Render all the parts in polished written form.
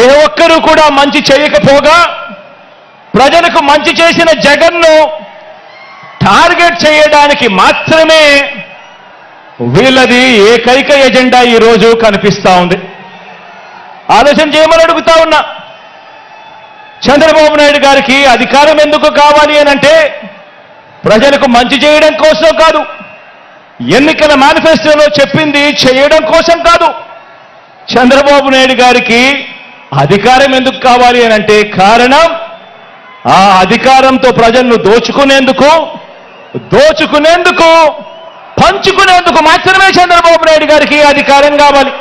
ఏ ఒక్కరూ కూడా మంచి చేయకపోగా ప్రజలకు మంచి చేసిన జగన్ను టార్గెట్ చేయడానికి మాత్రమే వీళ్ళది ఏకైక ఎజెండా ఈరోజు కనిపిస్తా ఉంది. ఆలోచన చేయమని అడుగుతా ఉన్నా. చంద్రబాబు నాయుడు గారికి అధికారం ఎందుకు కావాలి అనంటే ప్రజలకు మంచి చేయడం కోసం కాదు, ఎన్నికల మేనిఫెస్టోలో చెప్పింది చేయడం కోసం కాదు. చంద్రబాబు నాయుడు గారికి అధికారం ఎందుకు కావాలి అనంటే కారణం ఆ అధికారంతో ప్రజలను దోచుకునేందుకు పంచుకునేందుకు మాత్రమే చంద్రబాబు నాయుడు గారికి అధికారం కావాలి.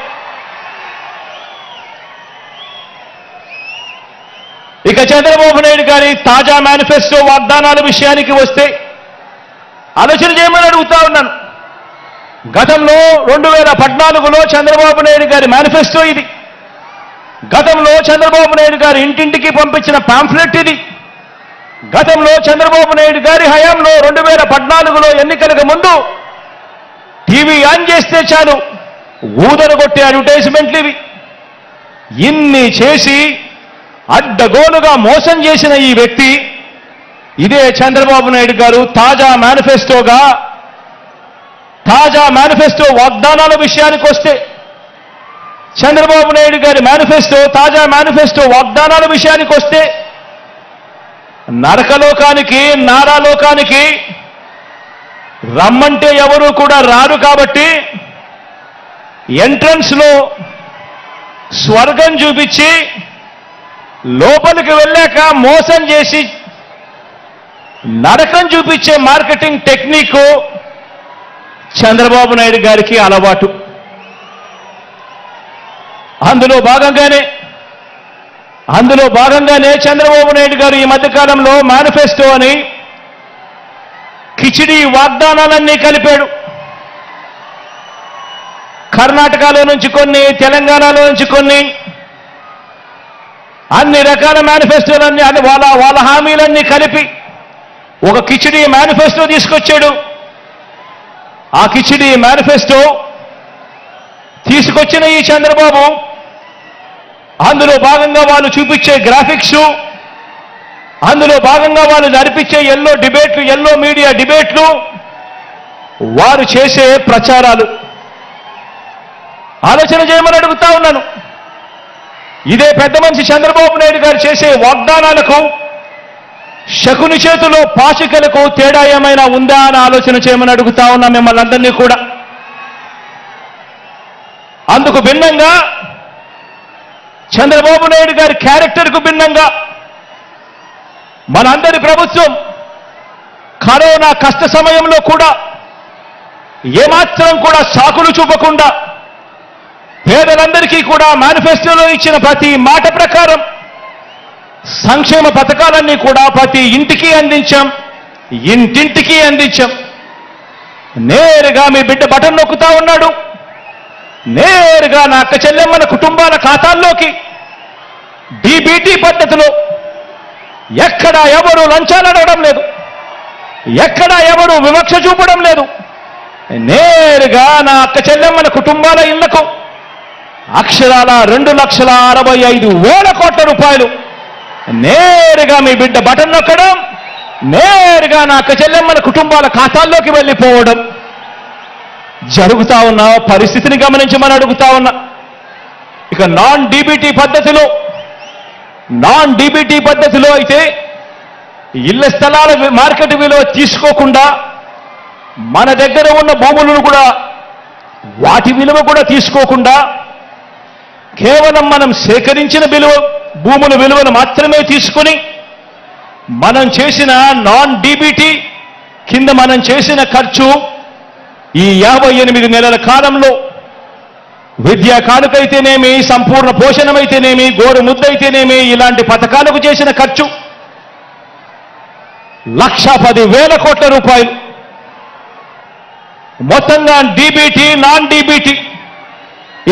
ఇక చంద్రబాబు నాయుడు గారి తాజా మేనిఫెస్టో వాగ్దానాల విషయానికి వస్తే ఆలోచన చేయమని అడుగుతా ఉన్నాను. గతంలో 2014లో చంద్రబాబు నాయుడు గారి మేనిఫెస్టో ఇది. గతంలో చంద్రబాబు నాయుడు గారు ఇంటింటికి పంపించిన పాంఫ్లెట్ ఇది. గతంలో చంద్రబాబు నాయుడు గారి హయాంలో 2014లో ఎన్నికలకు ముందు టీవీ ఆన్ చేస్తే చాలు ఊదరగొట్టే అడ్వర్టైజ్మెంట్లు ఇవి. ఇన్ని చేసి అడ్డగోలుగా మోసం చేసిన ఈ వ్యక్తి ఇదే చంద్రబాబు నాయుడు గారు తాజా మేనిఫెస్టో వాగ్దానాల విషయానికి వస్తే చంద్రబాబు నాయుడు గారి తాజా మేనిఫెస్టో వాగ్దానాల విషయానికి వస్తే నరకలోకానికి నారాలోకానికి రమ్మంటే ఎవరు కూడా రారు కాబట్టి ఎంట్రన్స్ లో స్వర్గం చూపించి లోపలికి వెళ్ళాక మోసం చేసి నరకం చూపించే మార్కెటింగ్ టెక్నిక్ చంద్రబాబు నాయుడు గారికి అలవాటు. అందులో భాగంగానే చంద్రబాబు నాయుడు గారు ఈ మధ్యకాలంలో మేనిఫెస్టో అని కిచిడి వాగ్దానాలన్నీ కలిపాడు. కర్ణాటకలో నుంచి కొన్ని, తెలంగాణలో నుంచి కొన్ని, అన్ని రకాల మేనిఫెస్టోలన్నీ వాళ్ళ హామీలన్నీ కలిపి ఒక కిచిడి మేనిఫెస్టో తీసుకొచ్చాడు. ఆ కిచిడి మేనిఫెస్టో తీసుకొచ్చిన ఈ చంద్రబాబు అందులో భాగంగా వాళ్ళు చూపించే గ్రాఫిక్స్, అందులో భాగంగా వాళ్ళు నడిపించే ఎల్లో మీడియా డిబేట్లు, వారు చేసే ప్రచారాలు ఆలోచన చేయమని అడుగుతా ఉన్నాను. ఇదే పెద్ద మనిషి చంద్రబాబు నాయుడు గారు చేసే వాగ్దానాలకు శకుని చేతిలో పాచికలకు తేడా ఏమైనా ఉందా అని ఆలోచన చేయమని అడుగుతా ఉన్నా మిమ్మల్ని అందరినీ కూడా. అందుకు భిన్నంగా చంద్రబాబు నాయుడు గారి క్యారెక్టర్కు భిన్నంగా మనందరి ప్రభుత్వం కరోనా కష్ట సమయంలో కూడా ఏమాత్రం కూడా సాకులు చూపకుండా పేదలందరికీ కూడా మేనిఫెస్టోలో ఇచ్చిన ప్రతి మాట ప్రకారం సంక్షేమ పథకాలన్నీ కూడా ప్రతి ఇంటికి అందించాం, ఇంటింటికి అందించాం. నేరుగా మీ బిడ్డ బటన్ నొక్కుతా ఉన్నాడు. నేరుగా నా అక్క చెల్లెమ్మల కుటుంబాల ఖాతాల్లోకి డీబీటీ పద్ధతిలో ఎక్కడా ఎవరు లంచాలు అడగడం లేదు, ఎక్కడా ఎవరు వివక్ష చూపడం లేదు. నేరుగా నా అక్క చెల్లెమ్మల కుటుంబాల ఇళ్లకు అక్షరాల 2,65,000 కోట్ల రూపాయలు నేరుగా మీ బిడ్డ బటన్ నొక్కడం, నేరుగా నా అక్క చెల్లెమ్మల కుటుంబాల ఖాతాల్లోకి వెళ్ళిపోవడం జరుగుతా ఉన్న పరిస్థితిని గమనించమని అడుగుతా ఉన్నా. ఇక నాన్ డీబీటీ పద్ధతిలో అయితే ఇళ్ల స్థలాల మార్కెట్ విలువ తీసుకోకుండా మన దగ్గర ఉన్న భూములను కూడా వాటి విలువ కూడా తీసుకోకుండా కేవలం మనం సేకరించిన భూముల విలువను మాత్రమే తీసుకుని మనం చేసిన నాన్ డీబీటీ కింద మనం చేసిన ఖర్చు ఈ 58 నెలల కాలంలో విద్యా కానుకైతేనేమి, సంపూర్ణ పోషణమైతేనేమి, గోరు ముద్దైతేనేమి, ఇలాంటి పథకాలకు చేసిన ఖర్చు 1,10,000 కోట్ల రూపాయలు. మొత్తంగా డీబీటీ నాన్ డీబీటీ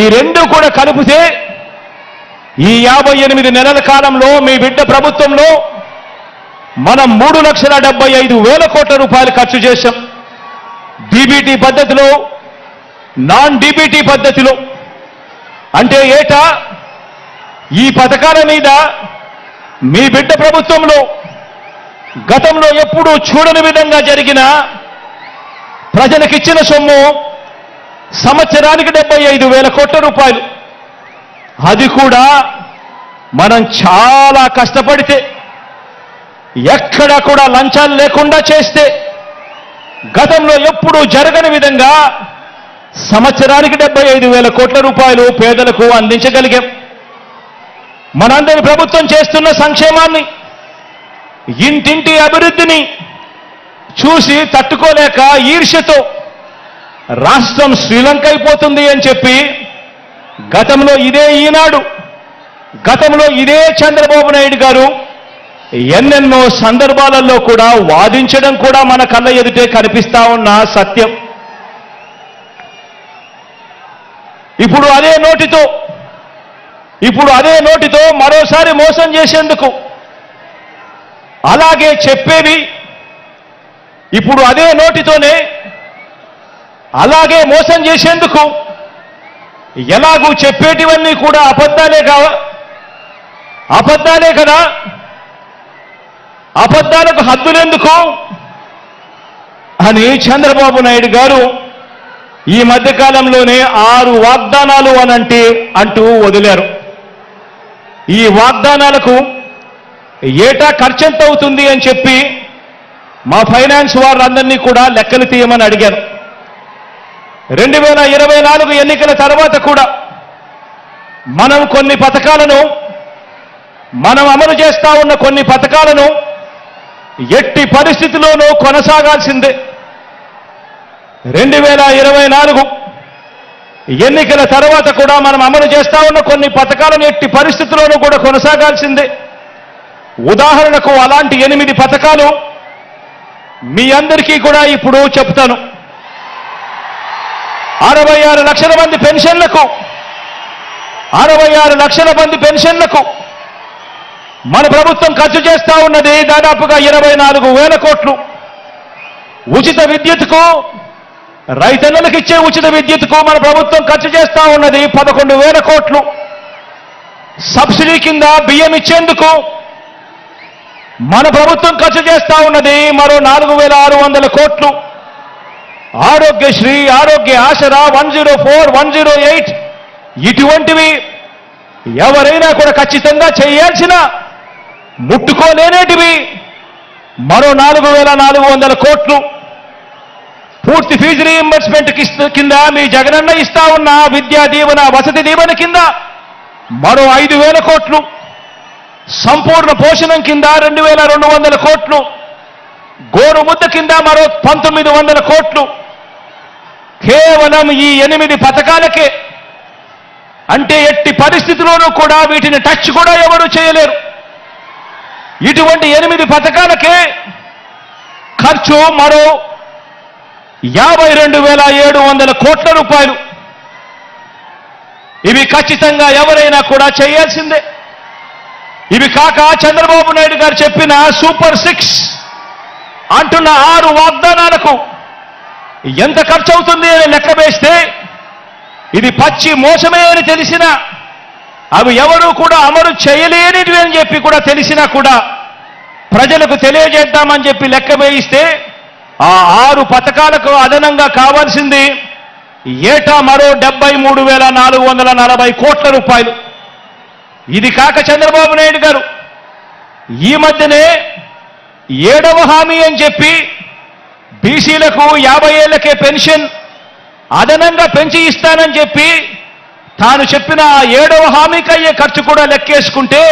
ఈ రెండు కూడా కలిపితే ఈ 58 నెలల కాలంలో మీ బిడ్డ ప్రభుత్వంలో మనం 3,75,000 కోట్ల రూపాయలు ఖర్చు చేశాం. డీబీటీ పద్ధతిలో, నాన్ డీబీటీ పద్ధతిలో అంటే ఏటా ఈ పథకాల మీద మీ బిడ్డ ప్రభుత్వంలో గతంలో ఎప్పుడూ చూడని విధంగా జరిగిన ప్రజలకిచ్చిన సొమ్ము సంవత్సరానికి 75,000 కోట్ల రూపాయలు. అది కూడా మనం చాలా కష్టపడితే, ఎక్కడా కూడా లంచాలు లేకుండా చేస్తే, గతంలో ఎప్పుడూ జరగని విధంగా సంవత్సరానికి 75,000 కోట్ల రూపాయలు పేదలకు అందించగలిగాం. మనందరి ప్రభుత్వం చేస్తున్న సంక్షేమాన్ని, ఇంటింటి అభివృద్ధిని చూసి తట్టుకోలేక ఈర్ష్యతో రాష్ట్రం శ్రీలంక అయిపోతుంది అని చెప్పి గతంలో ఇదే ఈనాడు, గతంలో ఇదే చంద్రబాబు నాయుడు గారు ఎన్నెన్నో సందర్భాలలో కూడా వాదించడం కూడా మన కళ్ళ ఎదుటే కనిపిస్తా ఉన్న సత్యం. ఇప్పుడు అదే నోటితో మరోసారి మోసం చేసేందుకు, అలాగే చెప్పేవి ఇప్పుడు అదే నోటితోనే అలాగే మోసం చేసేందుకు, ఎలాగూ చెప్పేటివన్నీ కూడా అబద్ధాలే కదా, అబద్ధాలకు హద్దులెందుకు అని చంద్రబాబు నాయుడు గారు ఈ మధ్యకాలంలోనే 6 వాగ్దానాలు అంటూ వదిలారు. ఈ వాగ్దానాలకు ఏటా ఖర్చెంత అవుతుంది అని చెప్పి మా ఫైనాన్స్ వారందరినీ కూడా లెక్కలు తీయమని అడిగారు. 2024 ఎన్నికల తర్వాత కూడా మనం అమలు చేస్తా ఉన్న కొన్ని పథకాలను ఎట్టి పరిస్థితిలోనూ కొనసాగాల్సిందే. 2024 ఎన్నికల తర్వాత కూడా మనం అమలు చేస్తా ఉన్న కొన్ని పథకాలను ఎట్టి పరిస్థితుల్లోనూ కూడా కొనసాగాల్సిందే. ఉదాహరణకు అలాంటి 8 పథకాలు మీ అందరికీ కూడా ఇప్పుడు చెప్తాను. 66 లక్షల మంది పెన్షన్లకు 66 లక్షల మంది పెన్షన్లకు మన ప్రభుత్వం ఖర్చు చేస్తా ఉన్నది దాదాపుగా 24,000 కోట్లు. ఉచిత విద్యుత్కు, రైతన్నలకు ఇచ్చే ఉచిత విద్యుత్కు మన ప్రభుత్వం ఖర్చు చేస్తా ఉన్నది 11,000 కోట్లు. సబ్సిడీ కింద బియ్యం ఇచ్చేందుకు మన ప్రభుత్వం ఖర్చు చేస్తా ఉన్నది మరో 4,600 కోట్లు. ఆరోగ్యశ్రీ, ఆరోగ్య ఆసరా, 104, 108 ఇటువంటివి ఎవరైనా కూడా ఖచ్చితంగా చేయాల్సిన, ముట్టుకోలేనేటివి మరో 4,400 కోట్లు. పూర్తి ఫీజు రీయింబర్స్మెంట్ కింద మీ జగనన్న ఇస్తా ఉన్న విద్యా దీవెన, వసతి దీవెన కింద మరో 5,000 కోట్లు. సంపూర్ణ పోషణం కింద 2,200 కోట్లు. గోరు ముద్ద కింద మరో 1,900 కోట్లు. కేవలం ఈ 8 పథకాలకే, అంటే ఎట్టి పరిస్థితిలోనూ కూడా వీటిని టచ్ కూడా ఎవరు చేయలేరు. ఇటువంటి 8 పథకాలకే ఖర్చు మరో 52,700 కోట్ల రూపాయలు. ఇవి ఖచ్చితంగా ఎవరైనా కూడా చేయాల్సిందే. ఇవి కాక చంద్రబాబు నాయుడు గారు చెప్పిన సూపర్ 6 అంటున్న 6 వాగ్దానాలకు ఎంత ఖర్చు అవుతుంది అని లెక్క వేస్తే ఇది పచ్చి మోసమే అని తెలిసినా, అవి ఎవరూ కూడా అమలు చేయలేనివి అని చెప్పి కూడా తెలిసినా కూడా ప్రజలకు తెలియజేద్దామని చెప్పి లెక్క వేయిస్తే ఆ 6 పథకాలకు అదనంగా కావాల్సింది ఏటా మరో 73,440 కోట్ల రూపాయలు. ఇది కాక చంద్రబాబు నాయుడు గారు ఈ మధ్యనే 7వ హామీ అని చెప్పి బీసీలకు 50 ఏళ్లకే పెన్షన్ అదనంగా పెంచి ఇస్తానని చెప్పి తాను చెప్పిన 7వ హామీకి అయ్యే ఖర్చు కూడా లెక్కేసుకుంటే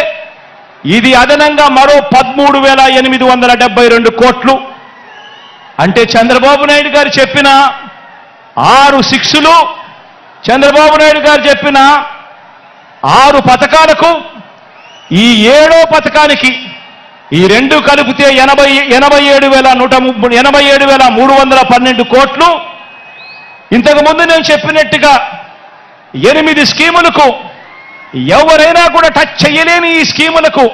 ఇది అదనంగా మరో 13,872 కోట్లు. అంటే చంద్రబాబు నాయుడు గారు చెప్పిన 6 6లు, చంద్రబాబు నాయుడు గారు చెప్పిన 6 పథకాలకు ఈ 7వ పథకానికి ఈ 2 కలిపితే 87,312 కోట్లు. ఇంతకుముందు నేను చెప్పినట్టుగా 8 స్కీములకు ఎవరైనా కూడా టచ్ చేయలేని ఈ స్కీములకు,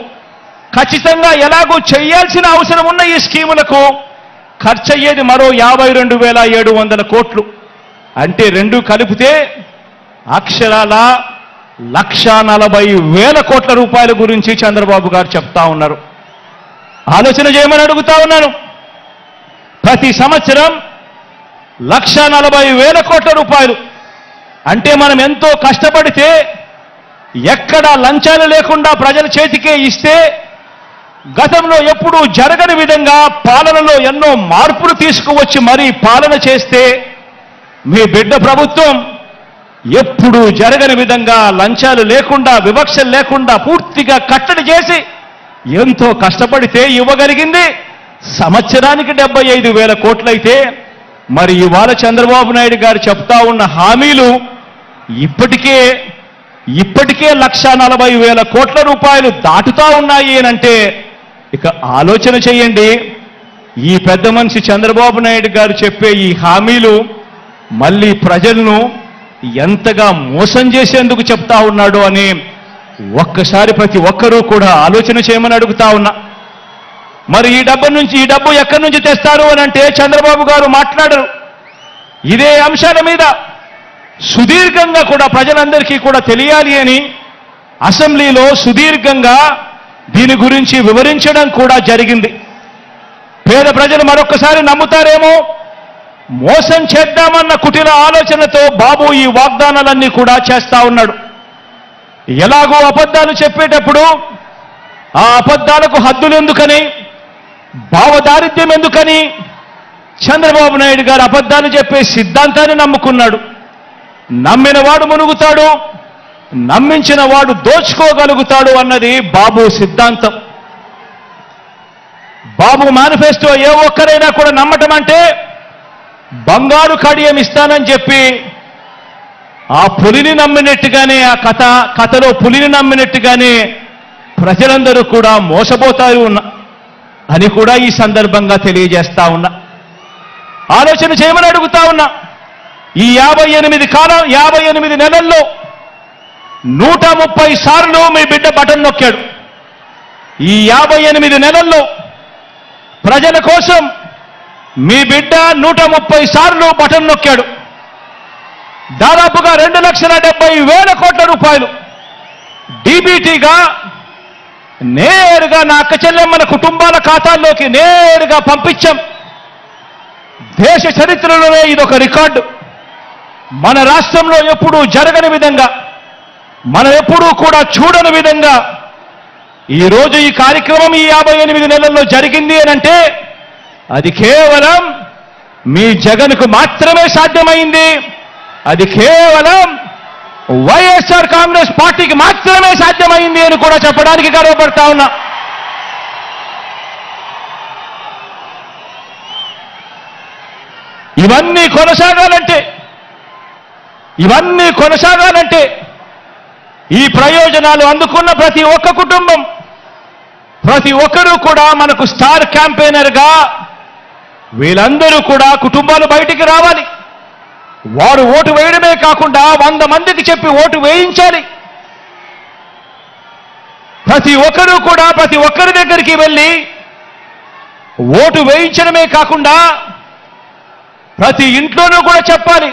ఖచ్చితంగా ఎలాగూ చేయాల్సిన అవసరం ఉన్న ఈ స్కీములకు ఖర్చు అయ్యేది మరో 52,700 కోట్లు. అంటే 2 కలిపితే అక్షరాల 1,40,000 కోట్ల రూపాయల గురించి చంద్రబాబు గారు చెప్తా ఉన్నారు. ఆలోచన చేయమని అడుగుతా ఉన్నాను. ప్రతి సంవత్సరం 1,40,000 కోట్ల రూపాయలు అంటే మనం ఎంతో కష్టపడితే ఎక్కడా లంచాలు లేకుండా ప్రజల చేతికే ఇస్తే గతంలో ఎప్పుడూ జరగని విధంగా పాలనలో ఎన్నో మార్పులు తీసుకువచ్చి మరీ పాలన చేస్తే మీ బిడ్డ ప్రభుత్వం ఎప్పుడూ జరగని విధంగా లంచాలు లేకుండా వివక్షలు లేకుండా పూర్తిగా కట్టడి చేసి ఎంతో కష్టపడితే ఇవ్వగలిగింది సంవత్సరానికి 75,000 కోట్లయితే మరి ఇవాళ చంద్రబాబు నాయుడు గారు చెప్తా ఉన్న హామీలు ఇప్పటికే 1,40,000 కోట్ల రూపాయలు దాటుతా ఉన్నాయి అంటే ఇక ఆలోచన చేయండి. ఈ పెద్ద మనిషి చంద్రబాబు నాయుడు గారు చెప్పే ఈ హామీలు మళ్ళీ ప్రజలను ఎంతగా మోసం చేసేందుకు చెప్తా ఉన్నాడు అని ఒక్కసారి ప్రతి ఒక్కరూ కూడా ఆలోచన చేయమని అడుగుతా ఉన్నా. మరి ఈ డబ్బు ఎక్కడి నుంచి తెస్తారు అని అంటే చంద్రబాబు గారు మాట్లాడరు. ఇదే అంశాల మీద సుదీర్ఘంగా కూడా ప్రజలందరికీ కూడా తెలియాలి అని అసెంబ్లీలో సుదీర్ఘంగా దీని గురించి వివరించడం కూడా జరిగింది. పేద ప్రజలు మరొక్కసారి నమ్ముతారేమో, మోసం చేద్దామన్న కుటిల ఆలోచనతో బాబు ఈ వాగ్దానాలన్నీ కూడా చేస్తా ఉన్నాడు. ఎలాగో అబద్ధాలు చెప్పేటప్పుడు ఆ అబద్ధాలకు హద్దులు ఎందుకని, భావదారిద్ర్యం ఎందుకని చంద్రబాబు నాయుడు గారు అబద్ధాలు చెప్పే సిద్ధాంతాన్ని నమ్ముకున్నాడు. నమ్మిన వాడు మునుగుతాడు, నమ్మించిన వాడు దోచుకోగలుగుతాడు అన్నది బాబు సిద్ధాంతం. బాబు మేనిఫెస్టో ఏ ఒక్కరైనా కూడా నమ్మటం అంటే బంగారు కడియం ఇస్తానని చెప్పి ఆ పులిని నమ్మినట్టుగానే ఆ కథలో పులిని నమ్మినట్టుగానే ప్రజలందరూ కూడా మోసపోతారు అని కూడా ఈ సందర్భంగా తెలియజేస్తా ఉన్నా. ఆలోచన చేయమని అడుగుతా ఉన్నా. ఈ 58 నెలల్లో 130 సార్లు మీ బిడ్డ బటన్ నొక్కాడు. ఈ 58 నెలల్లో ప్రజల కోసం మీ బిడ్డ 130 సార్లు బటన్ నొక్కాడు. దాదాపుగా 2,70,000 కోట్ల రూపాయలు డీబీటీగా నేరుగా నా అక్క చెల్లెమ్మల కుటుంబాల ఖాతాల్లోకి నేరుగా పంపించాం. దేశ చరిత్రలోనే ఇదొక రికార్డు. మన రాష్ట్రంలో ఎప్పుడూ జరగని విధంగా, మనం ఎప్పుడూ కూడా చూడని విధంగా ఈరోజు ఈ కార్యక్రమం ఈ 58 నెలల్లో జరిగింది అనంటే అది కేవలం మీ జగన్కు మాత్రమే సాధ్యమైంది. అది కేవలం వైఎస్ఆర్ కాంగ్రెస్ పార్టీకి మాత్రమే సాధ్యమైంది అని కూడా చెప్పడానికి గర్వపడతా ఉన్నా. ఇవన్నీ కొనసాగాలంటే ఈ ప్రయోజనాలు అందుకున్న ప్రతి ఒక్క కుటుంబం, ప్రతి ఒక్కరూ కూడా మనకు స్టార్ క్యాంపెయినర్గా వీళ్ళందరూ కూడా కుటుంబాలు బయటికి రావాలి. వారు ఓటు వేయడమే కాకుండా 100 మందికి చెప్పి ఓటు వేయించాలి. ప్రతి ఒక్కరూ కూడా ప్రతి ఒక్కరి దగ్గరికి వెళ్ళి ఓటు వేయించడమే కాకుండా ప్రతి ఇంట్లోనూ కూడా చెప్పాలి,